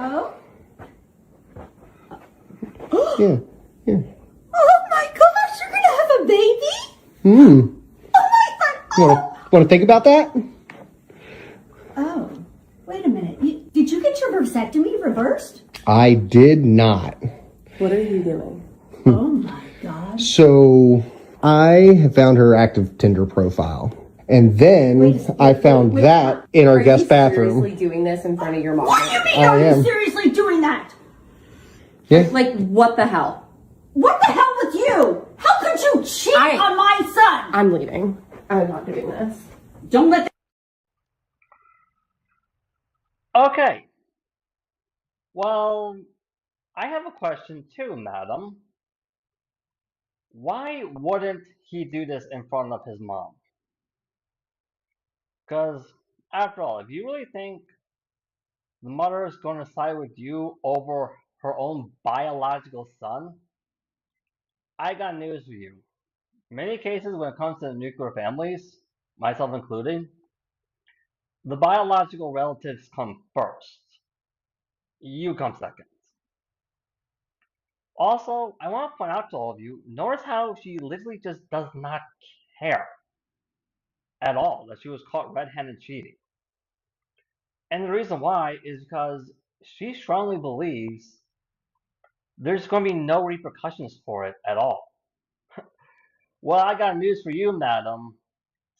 Oh? Yeah. Oh my gosh, you're gonna have a baby? Hmm. Oh my god! Want to think about that? Oh, wait a minute. Did you get your vasectomy reversed? I did not. What are you doing? Oh my god. So I have found her active Tinder profile. And then I found that in our guest bathroom. Are you seriously doing this in front of your mom? What do you mean, are you seriously doing that? Yeah. Like, what the hell? What the hell with you? How could you cheat on my son? I'm leaving. I'm not doing this. Don't let Okay. Well, I have a question too, madam. Why wouldn't he do this in front of his mom? Because, after all, if you really think the mother is going to side with you over her own biological son, I got news for you. Many cases when it comes to nuclear families, myself included, the biological relatives come first. You come second. Also, I want to point out to all of you, notice how she literally just does not care at all that she was caught red-handed cheating. And the reason why is because she strongly believes there's going to be no repercussions for it at all. Well, I got news for you, madam.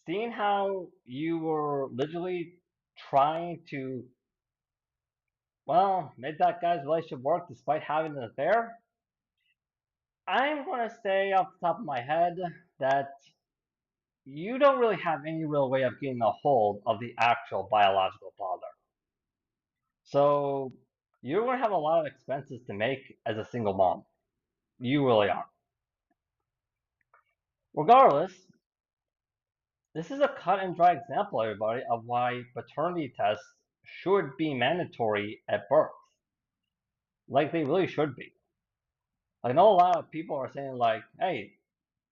Seeing how you were literally trying to, well, make that guy's relationship work despite having an affair, I'm going to say off the top of my head that you don't really have any real way of getting a hold of the actual biological father. So you're going to have a lot of expenses to make as a single mom. You really are. Regardless, this is a cut and dry example, everybody, of why paternity tests should be mandatory at birth. Like they really should be. I know a lot of people are saying like, hey,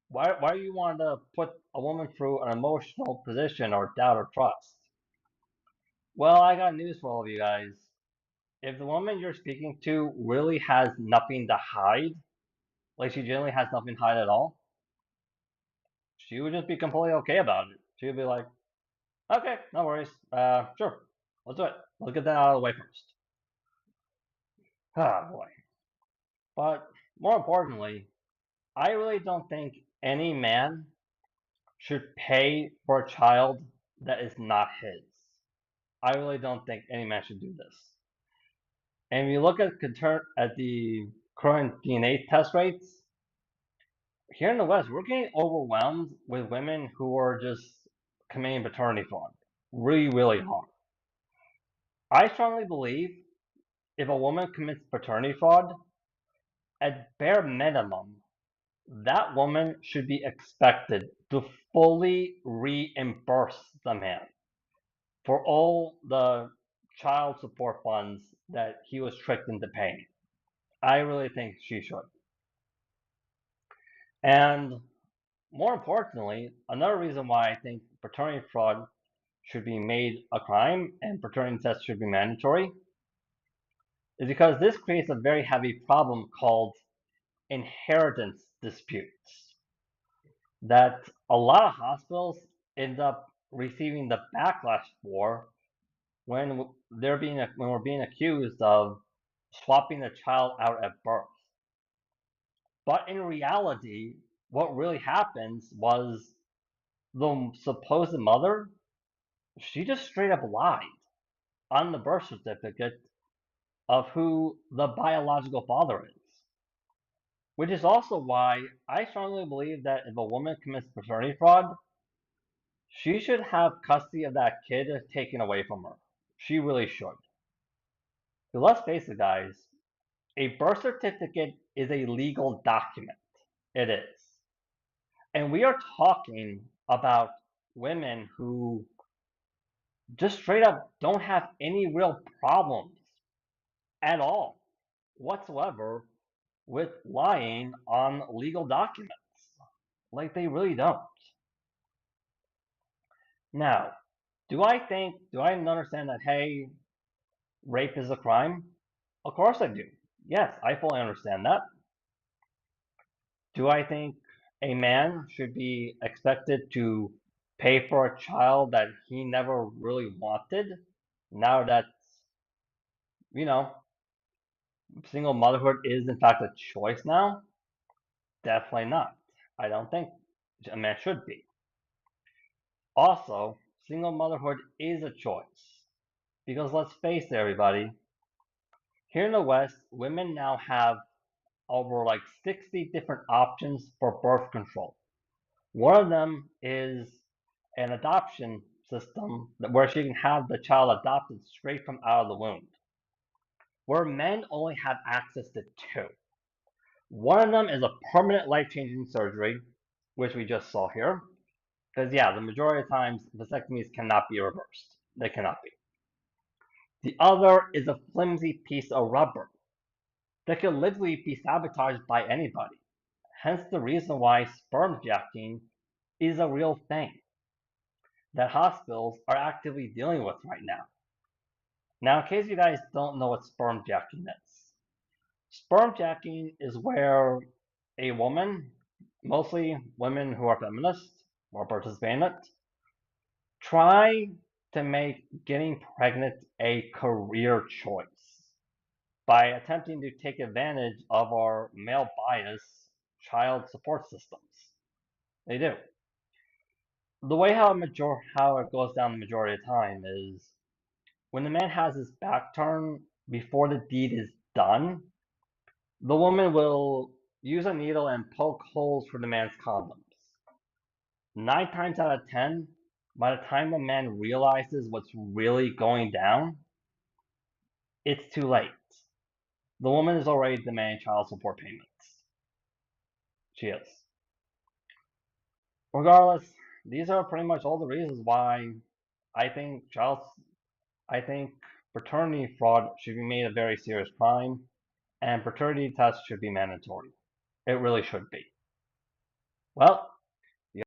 why do you want to put a woman through an emotional position or doubt or trust? Well, I got news for all of you guys. If the woman you're speaking to really has nothing to hide, like she generally has nothing to hide at all, she would just be completely okay about it. She would be like, okay, no worries. Sure, let's do it. Let's get that out of the way first. Ah, boy. But more importantly, I really don't think any man should pay for a child that is not his. I really don't think any man should do this. And if you look at the current DNA test rates, here in the West, we're getting overwhelmed with women who are just committing paternity fraud really, really hard. I strongly believe if a woman commits paternity fraud, at bare minimum, that woman should be expected to fully reimburse the man for all the child support funds that he was tricked into paying. I really think she should. And more importantly, another reason why I think paternity fraud should be made a crime and paternity tests should be mandatory is because this creates a very heavy problem called inheritance disputes that a lot of hospitals end up receiving the backlash for when when we're being accused of swapping the child out at birth. But in reality, what really happens was the supposed mother, she just straight up lied on the birth certificate of who the biological father is. Which is also why I strongly believe that if a woman commits paternity fraud, she should have custody of that kid taken away from her. She really should. Because let's face it, guys, a birth certificate is a legal document. It is. And we are talking about women who just straight up don't have any real problems at all whatsoever with lying on legal documents. Like they really don't. Now, do I understand that, hey, rape is a crime? Of course I do. Yes, I fully understand that. Do I think a man should be expected to pay for a child that he never really wanted? Now that, you know, single motherhood is in fact a choice now? Definitely not. I don't think a man should be. Also, single motherhood is a choice. Because let's face it, everybody, here in the West, women now have over like 60 different options for birth control. One of them is an adoption system where she can have the child adopted straight from out of the womb, where men only have access to two. One of them is a permanent life changing surgery, which we just saw here. Because, yeah, the majority of times vasectomies cannot be reversed. They cannot be. The other is a flimsy piece of rubber that can literally be sabotaged by anybody. Hence the reason why sperm jacking is a real thing that hospitals are actively dealing with right now. Now, in case you guys don't know what sperm jacking is, sperm jacking is where a woman, mostly women who are feminists or participate in it, try to make getting pregnant a career choice by attempting to take advantage of our male bias child support systems. They do. The way how it goes down the majority of the time is when the man has his back turned before the deed is done, the woman will use a needle and poke holes for the man's condoms. 9 times out of 10, by the time the man realizes what's really going down, it's too late. The woman is already demanding child support payments. She is. Regardless, these are pretty much all the reasons why I think child I think paternity fraud should be made a very serious crime, and paternity tests should be mandatory. It really should be. Well,